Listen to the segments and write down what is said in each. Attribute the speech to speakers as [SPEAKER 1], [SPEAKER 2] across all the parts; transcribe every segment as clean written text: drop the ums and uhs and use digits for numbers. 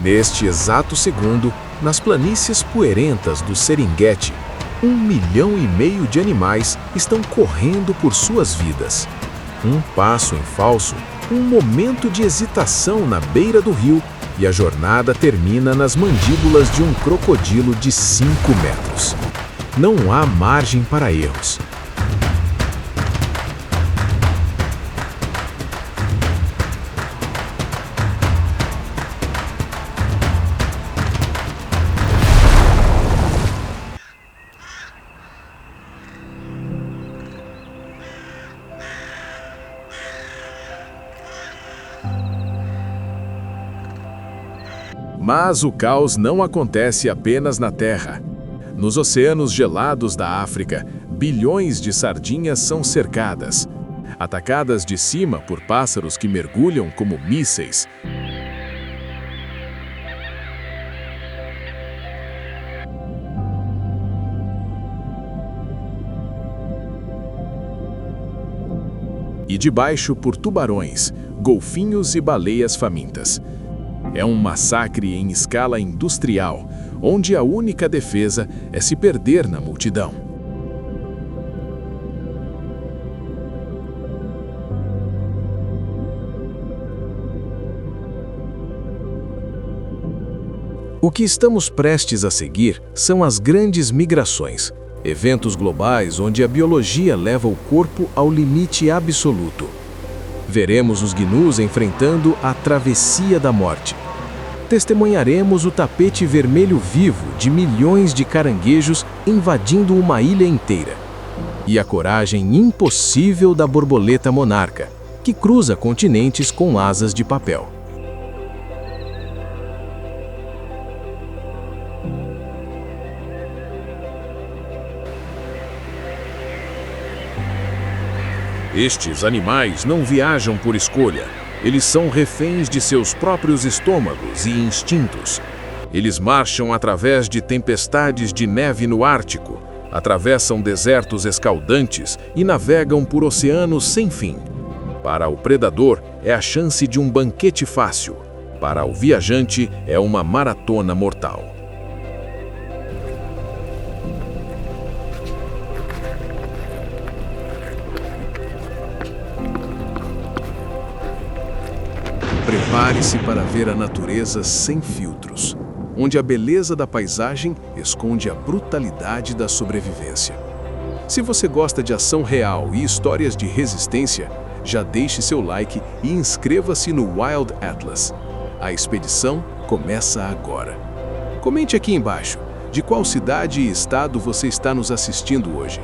[SPEAKER 1] Neste exato segundo, nas planícies poeirentas do Serengeti, 1,5 milhão de animais estão correndo por suas vidas. Um passo em falso, um momento de hesitação na beira do rio e a jornada termina nas mandíbulas de um crocodilo de 5 metros. Não há margem para erros. Mas o caos não acontece apenas na Terra. Nos oceanos gelados da África, bilhões de sardinhas são cercadas, atacadas de cima por pássaros que mergulham como mísseis. E de baixo por tubarões, golfinhos e baleias famintas. É um massacre em escala industrial, onde a única defesa é se perder na multidão. O que estamos prestes a seguir são as grandes migrações, eventos globais onde a biologia leva o corpo ao limite absoluto. Veremos os gnus enfrentando a travessia da morte. Testemunharemos o tapete vermelho vivo de milhões de caranguejos invadindo uma ilha inteira. E a coragem impossível da borboleta monarca, que cruza continentes com asas de papel. Estes animais não viajam por escolha. Eles são reféns de seus próprios estômagos e instintos. Eles marcham através de tempestades de neve no Ártico, atravessam desertos escaldantes e navegam por oceanos sem fim. Para o predador, é a chance de um banquete fácil. Para o viajante, é uma maratona mortal. Prepare-se para ver a natureza sem filtros, onde a beleza da paisagem esconde a brutalidade da sobrevivência. Se você gosta de ação real e histórias de resistência, já deixe seu like e inscreva-se no Wild Atlas. A expedição começa agora. Comente aqui embaixo de qual cidade e estado você está nos assistindo hoje.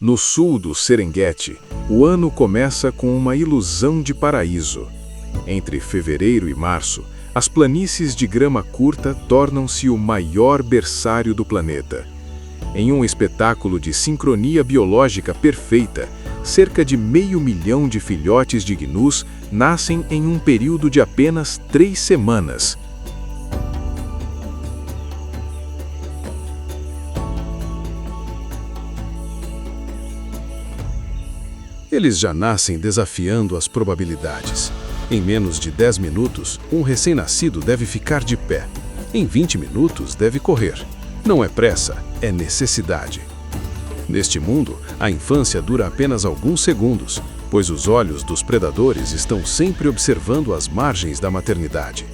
[SPEAKER 1] No sul do Serengeti, o ano começa com uma ilusão de paraíso. Entre fevereiro e março, as planícies de grama curta tornam-se o maior berçário do planeta. Em um espetáculo de sincronia biológica perfeita, cerca de 500 mil de filhotes de gnus nascem em um período de apenas 3 semanas. Eles já nascem desafiando as probabilidades. Em menos de 10 minutos, um recém-nascido deve ficar de pé. Em 20 minutos, deve correr. Não é pressa, é necessidade. Neste mundo, a infância dura apenas alguns segundos, pois os olhos dos predadores estão sempre observando as margens da maternidade.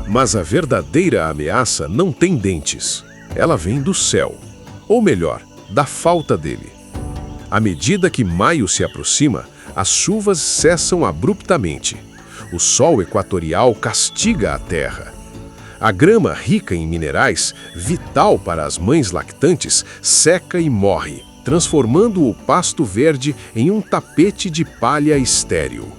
[SPEAKER 1] Mas a verdadeira ameaça não tem dentes. Ela vem do céu. Ou melhor, da falta dele. À medida que maio se aproxima, as chuvas cessam abruptamente. O sol equatorial castiga a terra. A grama rica em minerais, vital para as mães lactantes, seca e morre, transformando o pasto verde em um tapete de palha estéril.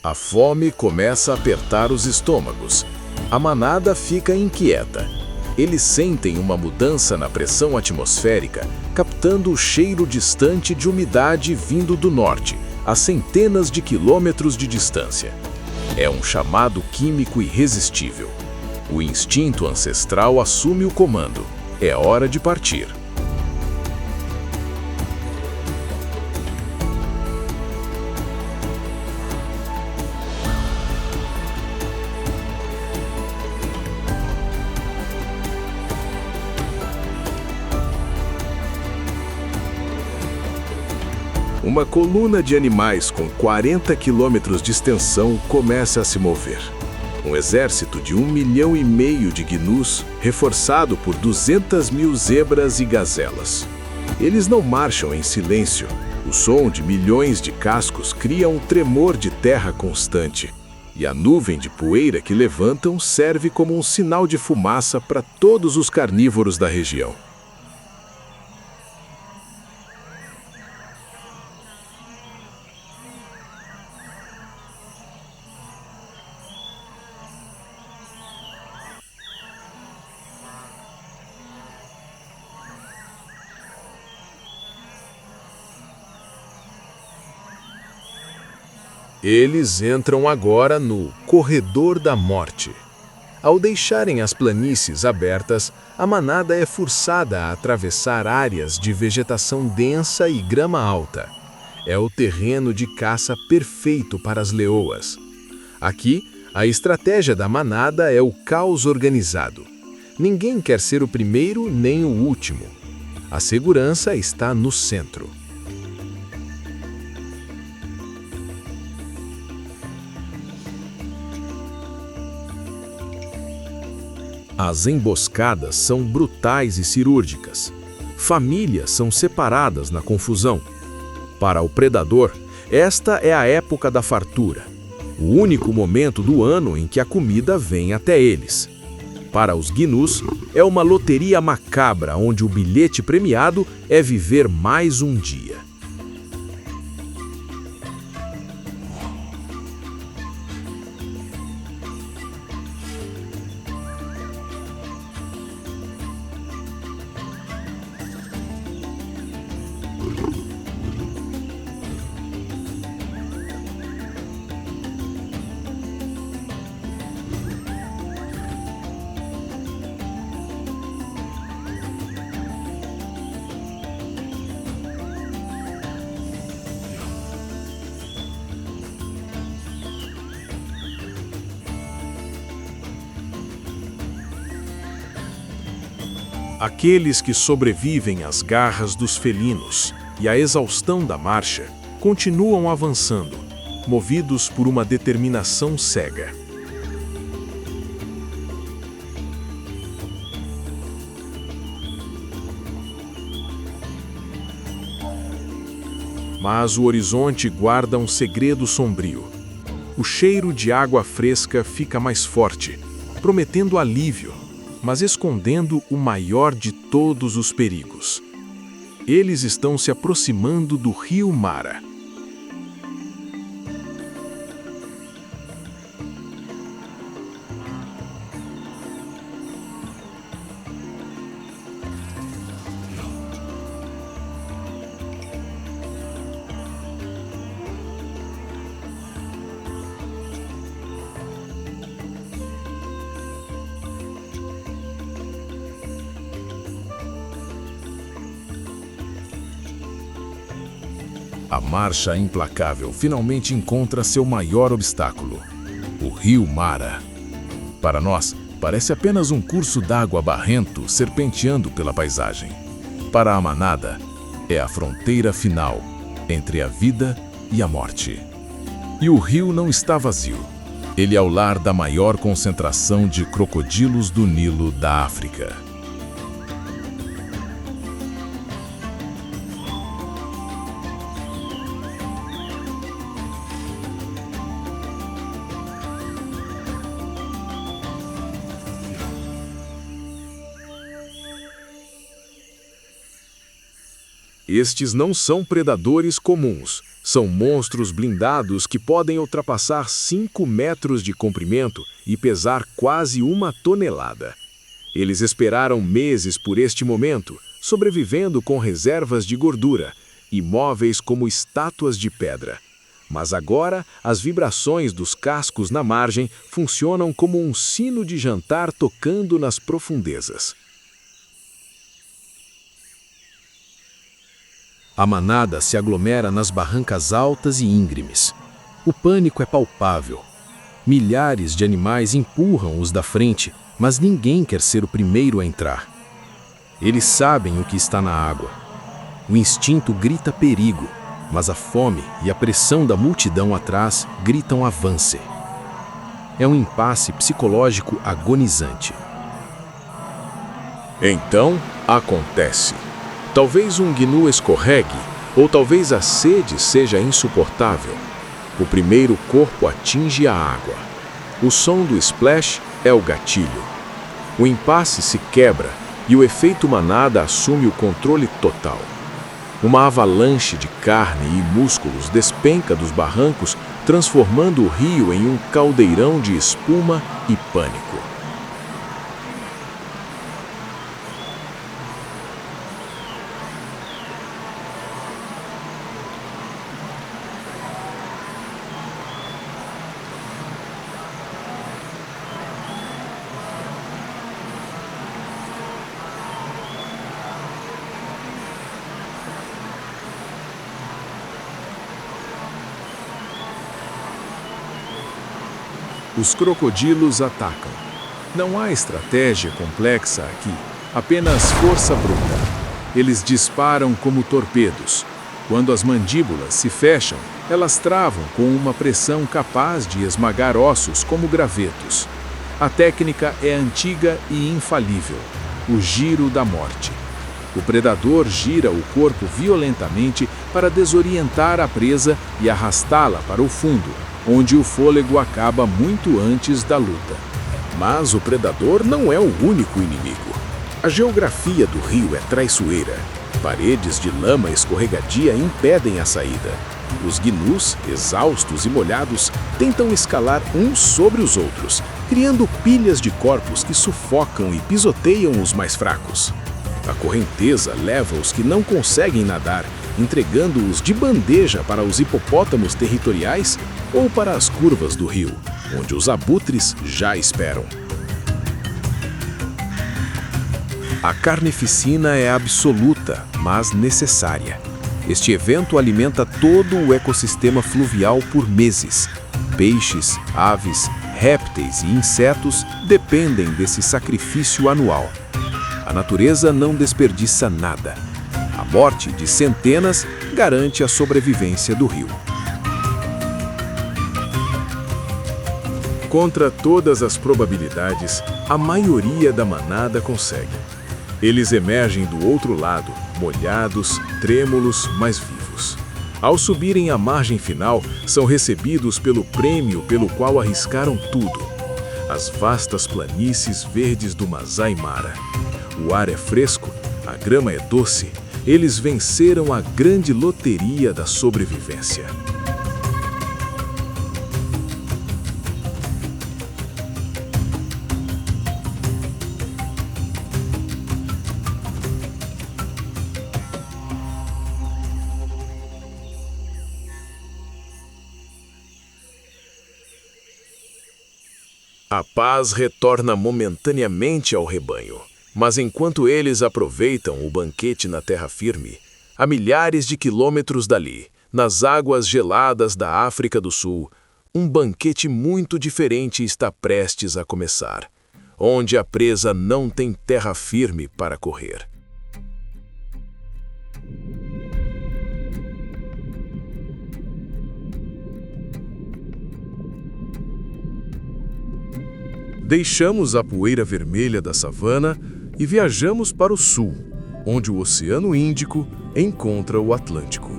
[SPEAKER 1] A fome começa a apertar os estômagos. A manada fica inquieta. Eles sentem uma mudança na pressão atmosférica, captando o cheiro distante de umidade vindo do norte, a centenas de quilômetros de distância. É um chamado químico irresistível. O instinto ancestral assume o comando. É hora de partir. Uma coluna de animais com 40 quilômetros de extensão começa a se mover. Um exército de 1,5 milhão de gnus, reforçado por 200 mil zebras e gazelas. Eles não marcham em silêncio. O som de milhões de cascos cria um tremor de terra constante. E a nuvem de poeira que levantam serve como um sinal de fumaça para todos os carnívoros da região. Eles entram agora no Corredor da Morte. Ao deixarem as planícies abertas, a manada é forçada a atravessar áreas de vegetação densa e grama alta. É o terreno de caça perfeito para as leoas. Aqui, a estratégia da manada é o caos organizado. Ninguém quer ser o primeiro nem o último. A segurança está no centro. As emboscadas são brutais e cirúrgicas. Famílias são separadas na confusão. Para o predador, esta é a época da fartura, o único momento do ano em que a comida vem até eles. Para os gnus, é uma loteria macabra onde o bilhete premiado é viver mais um dia. Aqueles que sobrevivem às garras dos felinos e à exaustão da marcha continuam avançando, movidos por uma determinação cega. Mas o horizonte guarda um segredo sombrio. O cheiro de água fresca fica mais forte, prometendo alívio, mas escondendo o maior de todos os perigos. Eles estão se aproximando do rio Mara. A marcha implacável finalmente encontra seu maior obstáculo, o rio Mara. Para nós, parece apenas um curso d'água barrento serpenteando pela paisagem. Para a manada, é a fronteira final entre a vida e a morte. E o rio não está vazio. Ele é o lar da maior concentração de crocodilos do Nilo da África. Estes não são predadores comuns, são monstros blindados que podem ultrapassar 5 metros de comprimento e pesar quase 1 tonelada. Eles esperaram meses por este momento, sobrevivendo com reservas de gordura, imóveis como estátuas de pedra. Mas agora, as vibrações dos cascos na margem funcionam como um sino de jantar tocando nas profundezas. A manada se aglomera nas barrancas altas e íngremes. O pânico é palpável. Milhares de animais empurram os da frente, mas ninguém quer ser o primeiro a entrar. Eles sabem o que está na água. O instinto grita perigo, mas a fome e a pressão da multidão atrás gritam avance. É um impasse psicológico agonizante. Então, acontece. Talvez um gnu escorregue, ou talvez a sede seja insuportável. O primeiro corpo atinge a água. O som do splash é o gatilho. O impasse se quebra e o efeito manada assume o controle total. Uma avalanche de carne e músculos despenca dos barrancos, transformando o rio em um caldeirão de espuma e pânico. Os crocodilos atacam. Não há estratégia complexa aqui, apenas força bruta. Eles disparam como torpedos. Quando as mandíbulas se fecham, elas travam com uma pressão capaz de esmagar ossos como gravetos. A técnica é antiga e infalível: o giro da morte. O predador gira o corpo violentamente para desorientar a presa e arrastá-la para o fundo, onde o fôlego acaba muito antes da luta. Mas o predador não é o único inimigo. A geografia do rio é traiçoeira. Paredes de lama escorregadia impedem a saída. Os gnus, exaustos e molhados, tentam escalar uns sobre os outros, criando pilhas de corpos que sufocam e pisoteiam os mais fracos. A correnteza leva os que não conseguem nadar, entregando-os de bandeja para os hipopótamos territoriais ou para as curvas do rio, onde os abutres já esperam. A carnificina é absoluta, mas necessária. Este evento alimenta todo o ecossistema fluvial por meses. Peixes, aves, répteis e insetos dependem desse sacrifício anual. A natureza não desperdiça nada. A morte de centenas garante a sobrevivência do rio. Contra todas as probabilidades, a maioria da manada consegue. Eles emergem do outro lado, molhados, trêmulos, mas vivos. Ao subirem à margem final, são recebidos pelo prêmio pelo qual arriscaram tudo: as vastas planícies verdes do Masai Mara. O ar é fresco, a grama é doce. Eles venceram a grande loteria da sobrevivência. A paz retorna momentaneamente ao rebanho. Mas enquanto eles aproveitam o banquete na terra firme, a milhares de quilômetros dali, nas águas geladas da África do Sul, um banquete muito diferente está prestes a começar, onde a presa não tem terra firme para correr. Deixamos a poeira vermelha da savana e viajamos para o sul, onde o Oceano Índico encontra o Atlântico.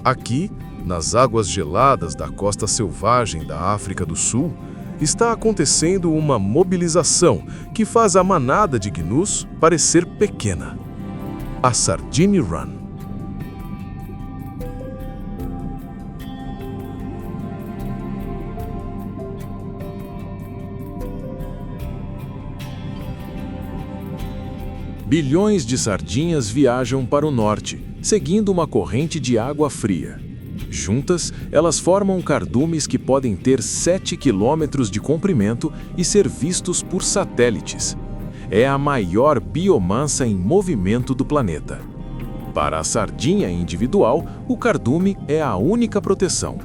[SPEAKER 1] Aqui, nas águas geladas da costa selvagem da África do Sul, está acontecendo uma mobilização que faz a manada de gnus parecer pequena. A Sardine Run. Bilhões de sardinhas viajam para o norte, seguindo uma corrente de água fria. Juntas, elas formam cardumes que podem ter 7 quilômetros de comprimento e ser vistos por satélites. É a maior biomassa em movimento do planeta. Para a sardinha individual, o cardume é a única proteção.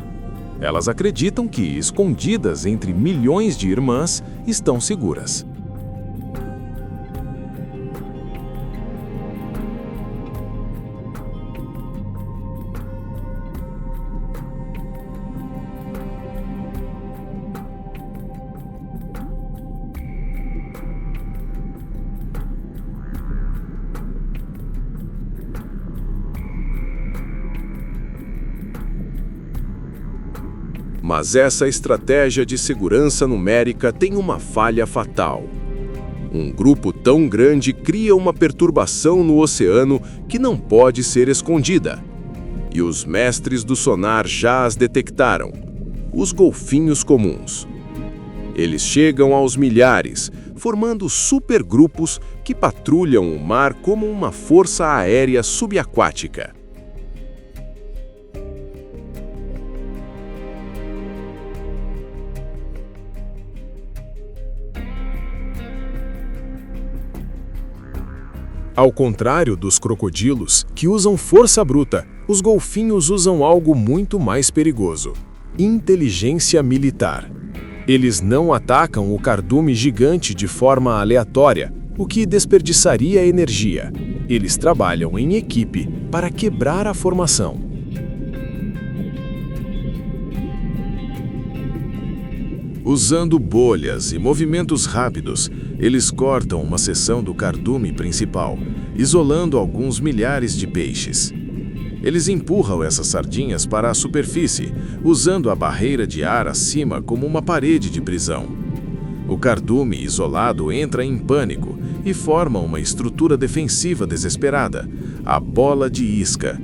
[SPEAKER 1] Elas acreditam que, escondidas entre milhões de irmãs, estão seguras. Mas essa estratégia de segurança numérica tem uma falha fatal. Um grupo tão grande cria uma perturbação no oceano que não pode ser escondida. E os mestres do sonar já as detectaram: os golfinhos comuns. Eles chegam aos milhares, formando supergrupos que patrulham o mar como uma força aérea subaquática. Ao contrário dos crocodilos, que usam força bruta, os golfinhos usam algo muito mais perigoso: inteligência militar. Eles não atacam o cardume gigante de forma aleatória, o que desperdiçaria energia. Eles trabalham em equipe para quebrar a formação. Usando bolhas e movimentos rápidos, eles cortam uma seção do cardume principal, isolando alguns milhares de peixes. Eles empurram essas sardinhas para a superfície, usando a barreira de ar acima como uma parede de prisão. O cardume isolado entra em pânico e forma uma estrutura defensiva desesperada, a bola de isca.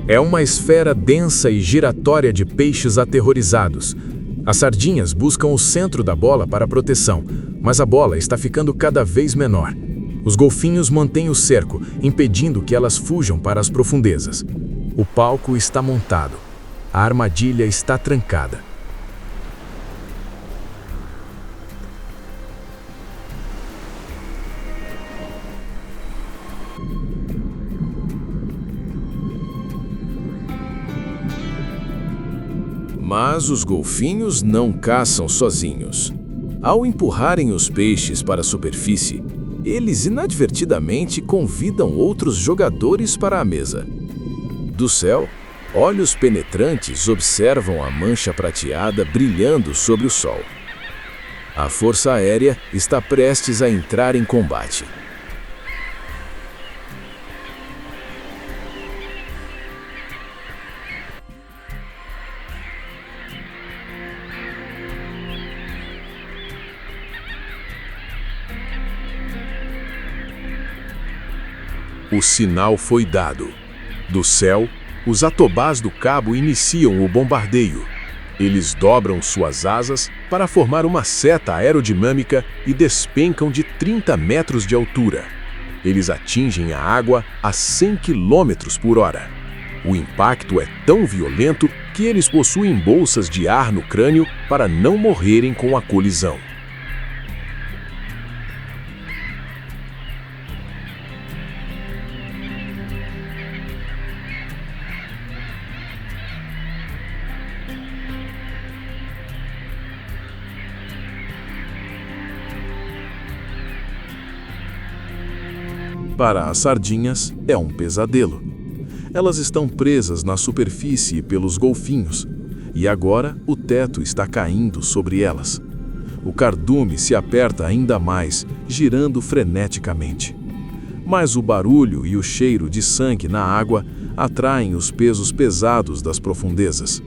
[SPEAKER 1] É uma esfera densa e giratória de peixes aterrorizados. As sardinhas buscam o centro da bola para proteção, mas a bola está ficando cada vez menor. Os golfinhos mantêm o cerco, impedindo que elas fujam para as profundezas. O palco está montado. A armadilha está trancada. Mas os golfinhos não caçam sozinhos. Ao empurrarem os peixes para a superfície, eles inadvertidamente convidam outros jogadores para a mesa. Do céu, olhos penetrantes observam a mancha prateada brilhando sobre o sol. A Força Aérea está prestes a entrar em combate. O sinal foi dado. Do céu, os atobás do cabo iniciam o bombardeio. Eles dobram suas asas para formar uma seta aerodinâmica e despencam de 30 metros de altura. Eles atingem a água a 100 km por hora. O impacto é tão violento que eles possuem bolsas de ar no crânio para não morrerem com a colisão. Para as sardinhas, é um pesadelo. Elas estão presas na superfície pelos golfinhos, e agora o teto está caindo sobre elas. O cardume se aperta ainda mais, girando freneticamente. Mas o barulho e o cheiro de sangue na água atraem os pesos pesados das profundezas.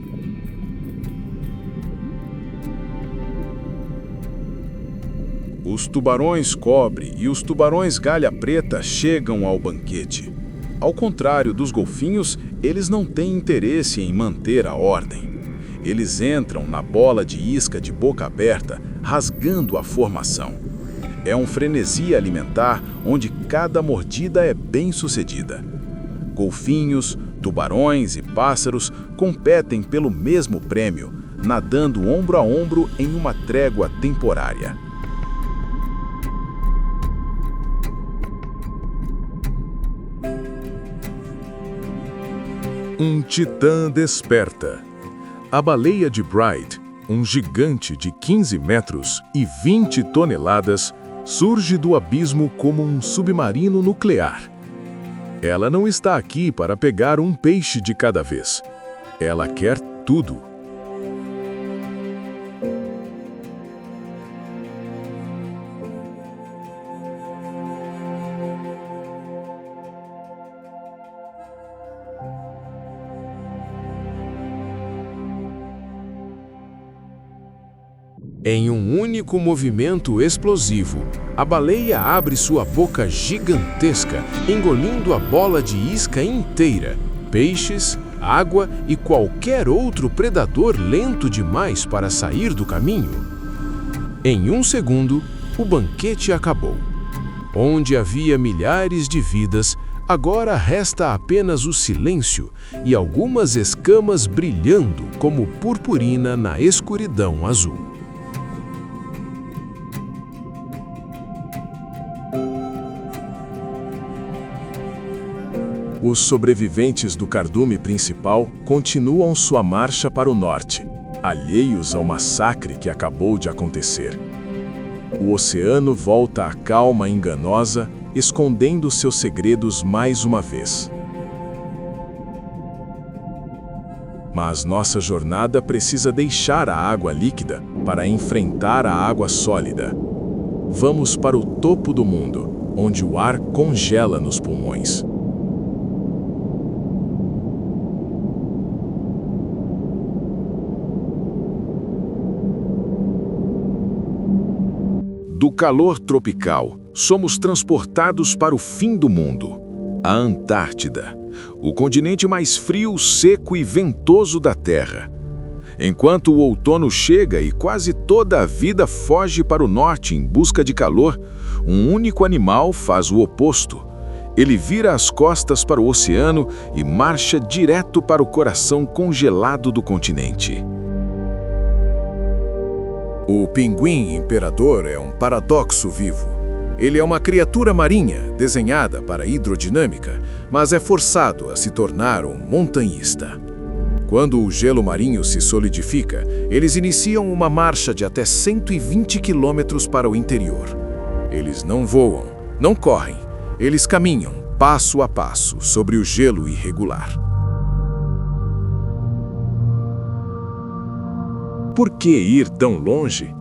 [SPEAKER 1] Os tubarões cobre e os tubarões galha preta chegam ao banquete. Ao contrário dos golfinhos, eles não têm interesse em manter a ordem. Eles entram na bola de isca de boca aberta, rasgando a formação. É um frenesi alimentar onde cada mordida é bem-sucedida. Golfinhos, tubarões e pássaros competem pelo mesmo prêmio, nadando ombro a ombro em uma trégua temporária. Um titã desperta. A baleia de Bright, um gigante de 15 metros e 20 toneladas, surge do abismo como um submarino nuclear. Ela não está aqui para pegar um peixe de cada vez. Ela quer tudo. Em um único movimento explosivo, a baleia abre sua boca gigantesca, engolindo a bola de isca inteira, peixes, água e qualquer outro predador lento demais para sair do caminho. Em um segundo, o banquete acabou. Onde havia milhares de vidas, agora resta apenas o silêncio e algumas escamas brilhando como purpurina na escuridão azul. Os sobreviventes do cardume principal continuam sua marcha para o norte, alheios ao massacre que acabou de acontecer. O oceano volta à calma enganosa, escondendo seus segredos mais uma vez. Mas nossa jornada precisa deixar a água líquida para enfrentar a água sólida. Vamos para o topo do mundo, onde o ar congela nos pulmões. Do calor tropical, somos transportados para o fim do mundo, a Antártida, o continente mais frio, seco e ventoso da Terra. Enquanto o outono chega e quase toda a vida foge para o norte em busca de calor, um único animal faz o oposto. Ele vira as costas para o oceano e marcha direto para o coração congelado do continente. O pinguim imperador é um paradoxo vivo. Ele é uma criatura marinha, desenhada para a hidrodinâmica, mas é forçado a se tornar um montanhista. Quando o gelo marinho se solidifica, eles iniciam uma marcha de até 120 quilômetros para o interior. Eles não voam, não correm, eles caminham, passo a passo, sobre o gelo irregular. Por que ir tão longe?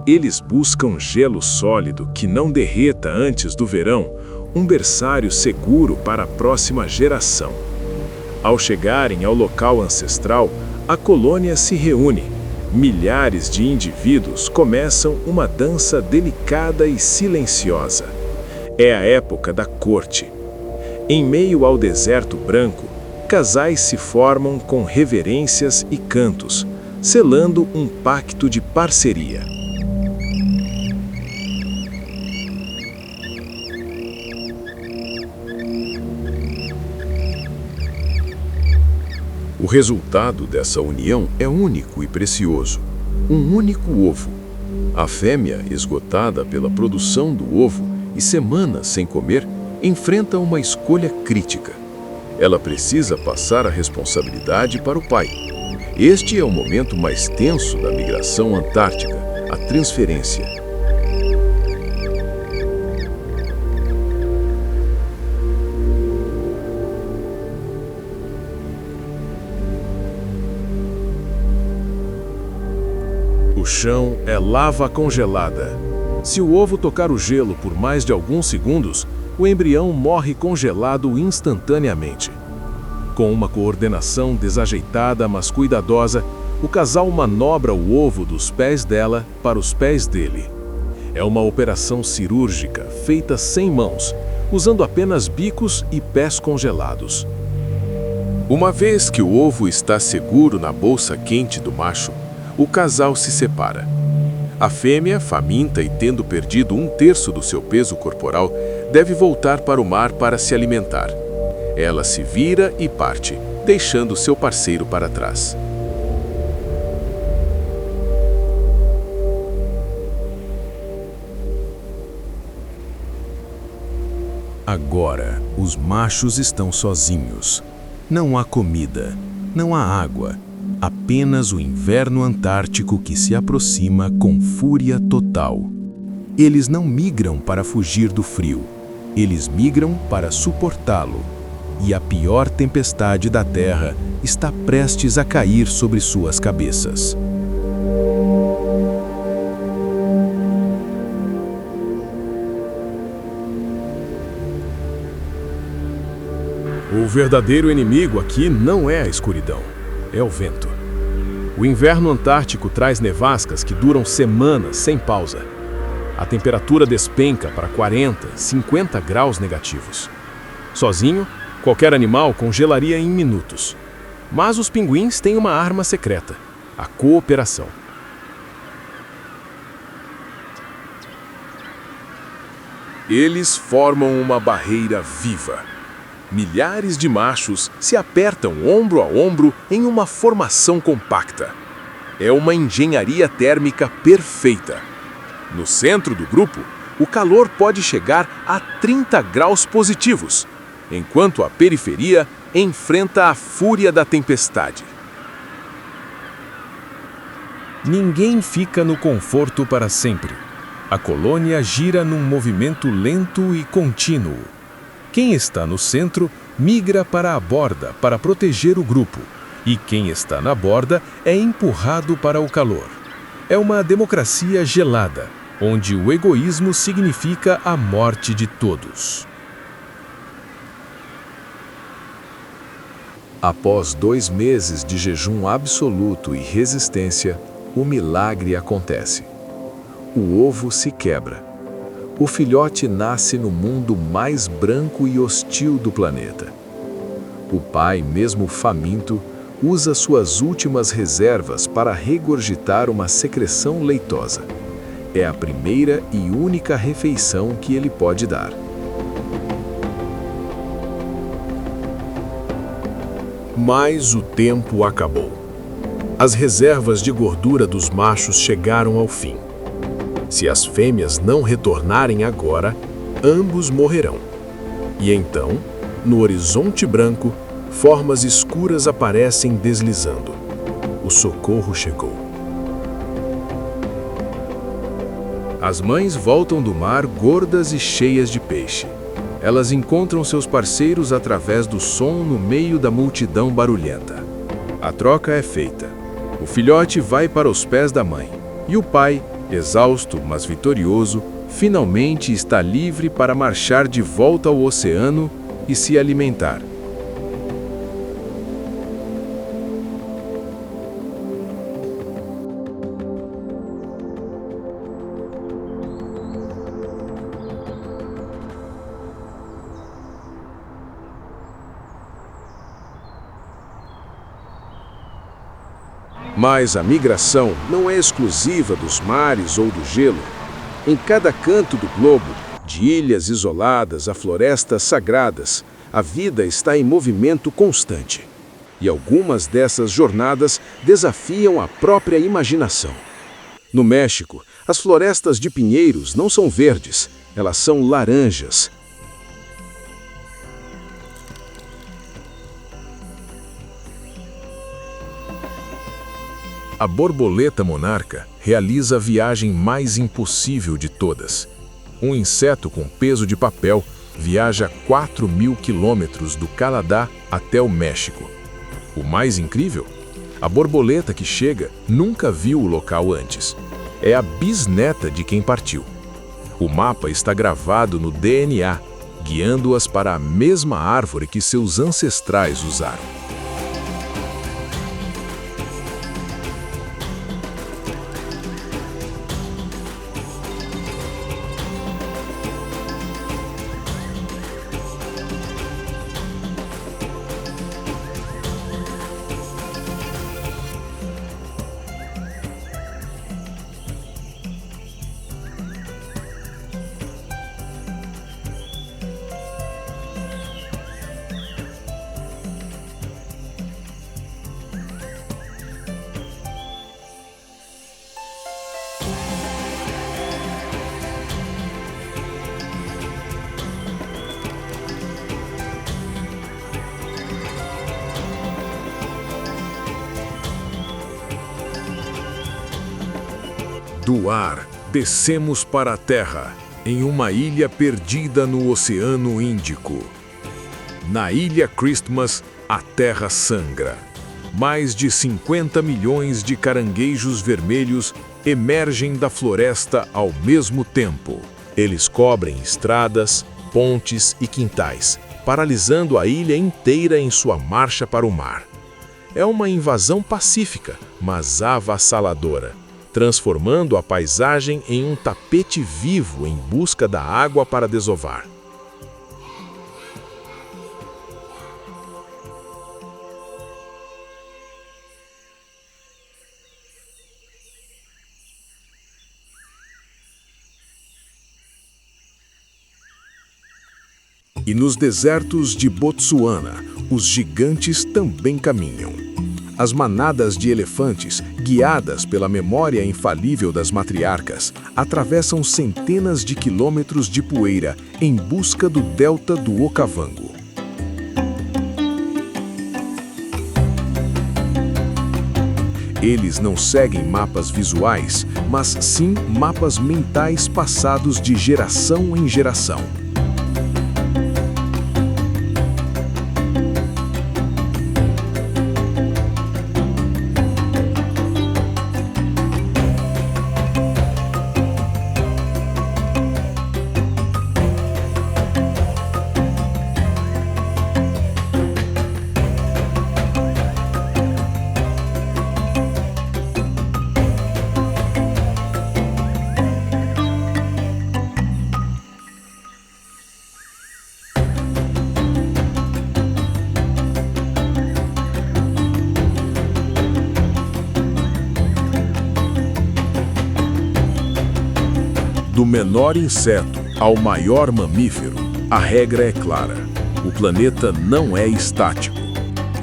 [SPEAKER 1] Eles buscam gelo sólido que não derreta antes do verão, um berçário seguro para a próxima geração. Ao chegarem ao local ancestral, a colônia se reúne. Milhares de indivíduos começam uma dança delicada e silenciosa. É a época da corte. Em meio ao deserto branco, casais se formam com reverências e cantos, selando um pacto de parceria. O resultado dessa união é único e precioso. Um único ovo. A fêmea, esgotada pela produção do ovo e semanas sem comer, enfrenta uma escolha crítica. Ela precisa passar a responsabilidade para o pai. Este é o momento mais tenso da migração antártica, a transferência. O chão é lava congelada. Se o ovo tocar o gelo por mais de alguns segundos, o embrião morre congelado instantaneamente. Com uma coordenação desajeitada, mas cuidadosa, o casal manobra o ovo dos pés dela para os pés dele. É uma operação cirúrgica feita sem mãos, usando apenas bicos e pés congelados.
[SPEAKER 2] Uma vez que o ovo está seguro na bolsa quente do macho, o casal se separa. A fêmea, faminta e tendo perdido 1/3 do seu peso corporal, deve voltar para o mar para se alimentar. Ela se vira e parte, deixando seu parceiro para trás.
[SPEAKER 1] Agora, os machos estão sozinhos. Não há comida, não há água, apenas o inverno antártico que se aproxima com fúria total. Eles não migram para fugir do frio, eles migram para suportá-lo. E a pior tempestade da Terra está prestes a cair sobre suas cabeças.
[SPEAKER 3] O verdadeiro inimigo aqui não é a escuridão, é o vento. O inverno antártico traz nevascas que duram semanas sem pausa. A temperatura despenca para 40, 50 graus negativos. Sozinho, qualquer animal congelaria em minutos. Mas os pinguins têm uma arma secreta: a cooperação.
[SPEAKER 2] Eles formam uma barreira viva. Milhares de machos se apertam ombro a ombro em uma formação compacta. É uma engenharia térmica perfeita. No centro do grupo, o calor pode chegar a 30 graus positivos, enquanto a periferia enfrenta a fúria da tempestade.
[SPEAKER 1] Ninguém fica no conforto para sempre. A colônia gira num movimento lento e contínuo. Quem está no centro migra para a borda para proteger o grupo, e quem está na borda é empurrado para o calor. É uma democracia gelada, onde o egoísmo significa a morte de todos.
[SPEAKER 2] Após 2 meses de jejum absoluto e resistência, o milagre acontece. O ovo se quebra. O filhote nasce no mundo mais branco e hostil do planeta. O pai, mesmo faminto, usa suas últimas reservas para regurgitar uma secreção leitosa. É a primeira e única refeição que ele pode dar.
[SPEAKER 3] Mas o tempo acabou. As reservas de gordura dos machos chegaram ao fim. Se as fêmeas não retornarem agora, ambos morrerão. E então, no horizonte branco, formas escuras aparecem deslizando. O socorro chegou.
[SPEAKER 2] As mães voltam do mar gordas e cheias de peixe. Elas encontram seus parceiros através do som no meio da multidão barulhenta. A troca é feita. O filhote vai para os pés da mãe. E o pai, exausto, mas vitorioso, finalmente está livre para marchar de volta ao oceano e se alimentar. Mas a migração não é exclusiva dos mares ou do gelo. Em cada canto do globo, de ilhas isoladas a florestas sagradas, a vida está em movimento constante. E algumas dessas jornadas desafiam a própria imaginação. No México, as florestas de pinheiros não são verdes, elas são laranjas.
[SPEAKER 1] A borboleta monarca realiza a viagem mais impossível de todas. Um inseto com peso de papel viaja 4.000 quilômetros do Canadá até o México. O mais incrível? A borboleta que chega nunca viu o local antes. É a bisneta de quem partiu. O mapa está gravado no DNA, guiando-as para a mesma árvore que seus ancestrais usaram.
[SPEAKER 2] Do ar, descemos para a Terra, em uma ilha perdida no Oceano Índico. Na Ilha Christmas, a Terra sangra. Mais de 50 milhões de caranguejos vermelhos emergem da floresta ao mesmo tempo. Eles cobrem estradas, pontes e quintais, paralisando a ilha inteira em sua marcha para o mar. É uma invasão pacífica, mas avassaladora, transformando a paisagem em um tapete vivo em busca da água para desovar.
[SPEAKER 1] E nos desertos de Botsuana, os gigantes também caminham. As manadas de elefantes, guiadas pela memória infalível das matriarcas, atravessam centenas de quilômetros de poeira em busca do delta do Okavango. Eles não seguem mapas visuais, mas sim mapas mentais passados de geração em geração. Do menor inseto ao maior mamífero, a regra é clara. O planeta não é estático.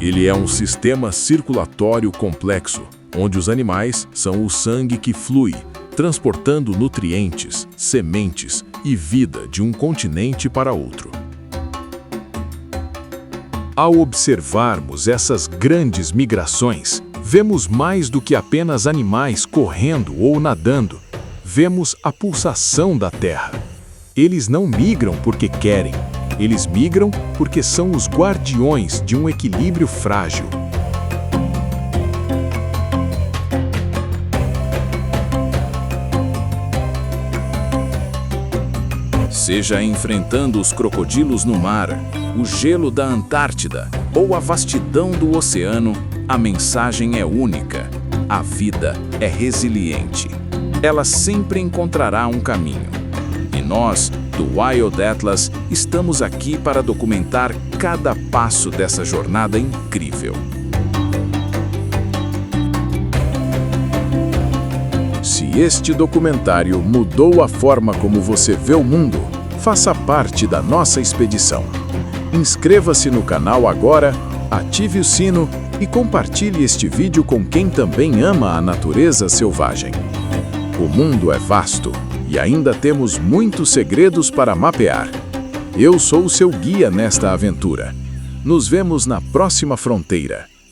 [SPEAKER 1] Ele é um sistema circulatório complexo, onde os animais são o sangue que flui, transportando nutrientes, sementes e vida de um continente para outro. Ao observarmos essas grandes migrações, vemos mais do que apenas animais correndo ou nadando. Vemos a pulsação da Terra. Eles não migram porque querem, eles migram porque são os guardiões de um equilíbrio frágil.
[SPEAKER 4] Seja enfrentando os crocodilos no mar, o gelo da Antártida ou a vastidão do oceano, a mensagem é única. A vida é resiliente. Ela sempre encontrará um caminho. E nós, do Wild Atlas, estamos aqui para documentar cada passo dessa jornada incrível.
[SPEAKER 1] Se este documentário mudou a forma como você vê o mundo, faça parte da nossa expedição. Inscreva-se no canal agora, ative o sino e compartilhe este vídeo com quem também ama a natureza selvagem. O mundo é vasto e ainda temos muitos segredos para mapear. Eu sou o seu guia nesta aventura. Nos vemos na próxima fronteira.